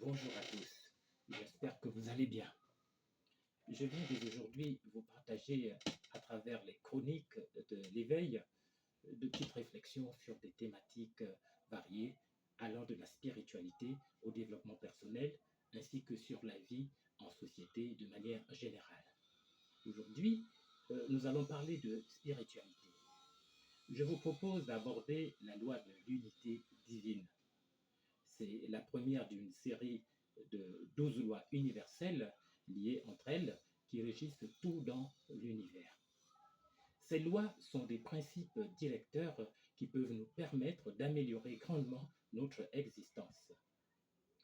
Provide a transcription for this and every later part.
Bonjour à tous, j'espère que vous allez bien. Je viens dès aujourd'hui vous partager à travers les chroniques de l'éveil de petites réflexions sur des thématiques variées allant de la spiritualité au développement personnel ainsi que sur la vie en société de manière générale. Aujourd'hui, nous allons parler de spiritualité. Je vous propose d'aborder la loi de l'unité divine. C'est la première d'une série de 12 lois universelles liées entre elles qui régissent tout dans l'univers. Ces lois sont des principes directeurs qui peuvent nous permettre d'améliorer grandement notre existence.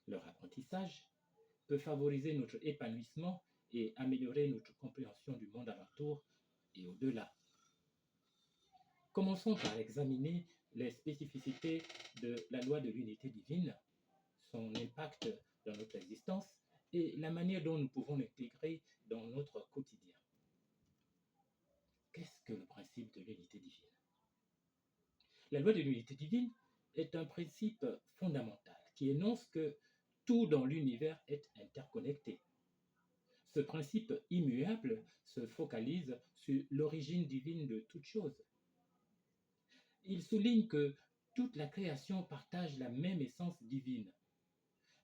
Leur apprentissage peut favoriser notre épanouissement et améliorer notre compréhension du monde alentour et au-delà. Commençons par examiner les spécificités de la loi de l'unité divine, son impact dans notre existence et la manière dont nous pouvons l'intégrer dans notre quotidien. Qu'est-ce que le principe de l'unité divine? La loi de l'unité divine est un principe fondamental qui énonce que tout dans l'univers est interconnecté. Ce principe immuable se focalise sur l'origine divine de toute chose. Il souligne que toute la création partage la même essence divine,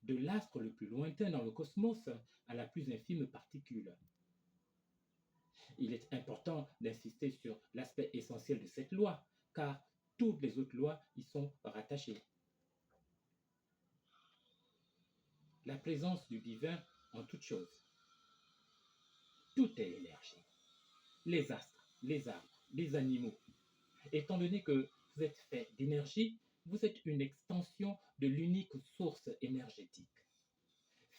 de l'astre le plus lointain dans le cosmos à la plus infime particule. Il est important d'insister sur l'aspect essentiel de cette loi, car toutes les autres lois y sont rattachées. La présence du divin en toute chose. Tout est énergie. Les astres, les arbres, les animaux. Étant donné que vous êtes fait d'énergie, vous êtes une extension de l'unique source énergétique.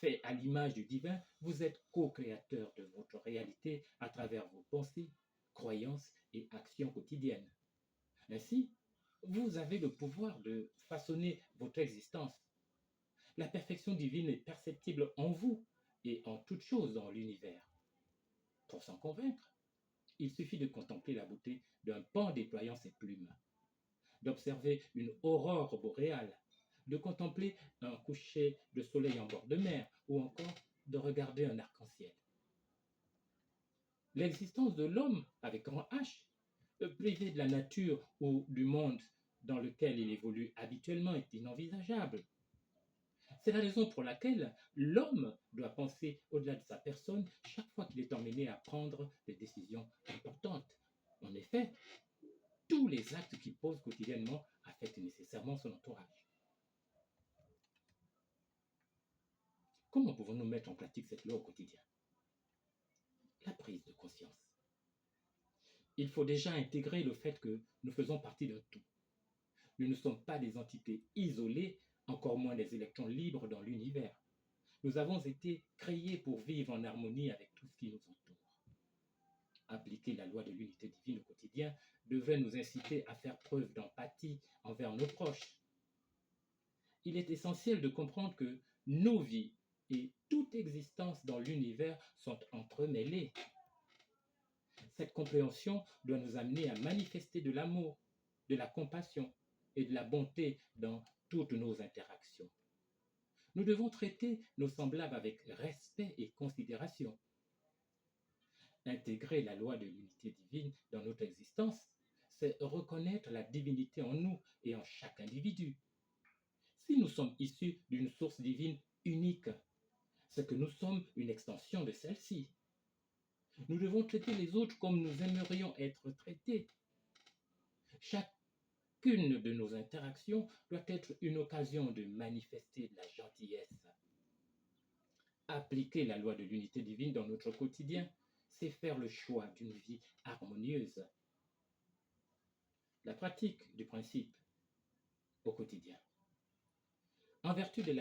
Fait à l'image du divin, vous êtes co-créateur de votre réalité à travers vos pensées, croyances et actions quotidiennes. Ainsi, vous avez le pouvoir de façonner votre existence. La perfection divine est perceptible en vous et en toute chose dans l'univers. Pour s'en convaincre, il suffit de contempler la beauté d'un paon déployant ses plumes, d'observer une aurore boréale, de contempler un coucher de soleil en bord de mer ou encore de regarder un arc-en-ciel. L'existence de l'homme, avec grand H, privé de la nature ou du monde dans lequel il évolue habituellement, est inenvisageable. C'est la raison pour laquelle l'homme doit penser au-delà de sa personne chaque fois qu'il est emmené à prendre des décisions importantes. En effet, tous les actes qu'il pose quotidiennement affectent nécessairement son entourage. Comment pouvons-nous mettre en pratique cette loi au quotidien? La prise de conscience. Il faut déjà intégrer le fait que nous faisons partie d'un tout. Nous ne sommes pas des entités isolées, encore moins des électrons libres dans l'univers. Nous avons été créés pour vivre en harmonie avec tout ce qui nous entoure. Appliquer la loi de l'unité divine au quotidien devrait nous inciter à faire preuve d'empathie envers nos proches. Il est essentiel de comprendre que nos vies et toute existence dans l'univers sont entremêlées. Cette compréhension doit nous amener à manifester de l'amour, de la compassion et de la bonté dans toutes nos interactions. Nous devons traiter nos semblables avec respect et considération. Intégrer la loi de l'unité divine dans notre existence, c'est reconnaître la divinité en nous et en chaque individu. Si nous sommes issus d'une source divine unique, c'est que nous sommes une extension de celle-ci. Nous devons traiter les autres comme nous aimerions être traités. Chacune de nos interactions doit être une occasion de manifester de la gentillesse. Appliquer la loi de l'unité divine dans notre quotidien, c'est faire le choix d'une vie harmonieuse. La pratique du principe au quotidien. En vertu de la loi